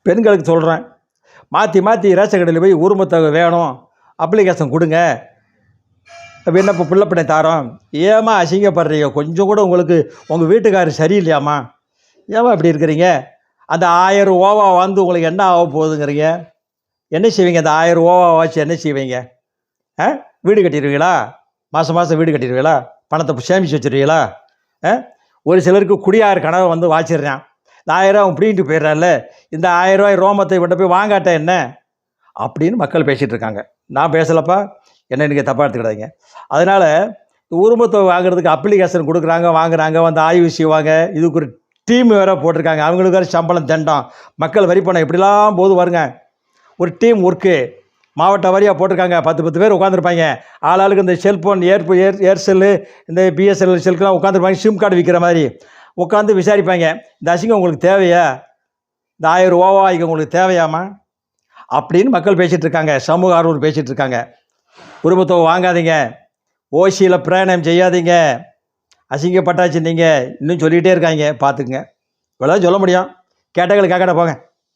பெண்களுக்கு சொல்கிறேன், மாற்றி மாற்றி ரேஷன் கடையில் போய் உரிமத்தொகை வேணும், அப்ளிகேஷன் கொடுங்க, விண்ணப்ப பிள்ளைப்படை தாரோம். ஏம்மா அசிங்கப்படுறீங்க? கொஞ்சம் கூட உங்களுக்கு உங்கள் வீட்டுக்காரர் சரியில்லையாம்மா? ஏம்மா இப்படி இருக்கிறீங்க? அந்த 1000 ரூபாவா வந்து உங்களுக்கு என்ன ஆக போகுதுங்கிறீங்க? என்ன செய்வீங்க? அந்த 1000 ரூபாவா வச்சு என்ன செய்வீங்க? வீடு கட்டிடுவீங்களா? மாதம் மாதம் வீடு கட்டிடுவீங்களா? பணத்தை சேமித்து வச்சுருவீங்களா? ஒரு சிலருக்கு குடியார் கனவை வந்து வாச்சிடுறான். இந்த 1000 அவன் பிடிங்கிட்டு போயிடுறான்ல, இந்த 1000 ரூபாய் ரோமத்தை விட்டு போய் வாங்காட்ட என்ன அப்படின்னு மக்கள் பேசிகிட்டு இருக்காங்க. நான் பேசலப்பா, என்ன நீங்கள் தப்பாக எடுத்துக்கிடாதீங்க. அதனால் உரிமத்தொகை வாங்குறதுக்கு அப்ளிகேஷன் கொடுக்குறாங்க, வாங்குறாங்க, வந்து ஆய்வு செய்வாங்க. இதுக்கு ஒரு டீம் வேறு போட்டிருக்காங்க. அவங்களுக்கு வேறு சம்பளம் தண்டம். மக்கள் வரி பணம் எப்படிலாம் போது வருங்க. ஒரு டீம் ஒர்க்கு மாவட்ட வாரியாக போட்டிருக்காங்க. 10 பேர் உட்காந்துருப்பாங்க. ஆளாளுக்கு இந்த செல்ஃபோன் ஏர்செல்லு இந்த பிஎஸ்என்எல் செல்லுக்கெலாம் உட்காந்துருப்பாங்க. சிம் கார்டு விற்கிற மாதிரி உட்காந்து விசாரிப்பாங்க. இந்த அசிங்கம் உங்களுக்கு தேவையா? இந்த 1000 ரூபாவா இங்கே உங்களுக்கு தேவையாமா அப்படின்னு மக்கள் பேசிகிட்டு இருக்காங்க. சமூக ஆர்வலர் பேசிகிட்டு இருக்காங்க. உரிமத்தொகை வாங்காதீங்க, ஓசியில் பிரயாணம் செய்யாதீங்க, அசிங்கப்பட்டாச்சு நீங்கள் இன்னும் சொல்லிகிட்டே இருக்காங்க. பார்த்துக்குங்க. இவ்வளோ சொல்ல முடியும். கேட்டவங்களுக்கு கேட்கட போங்க.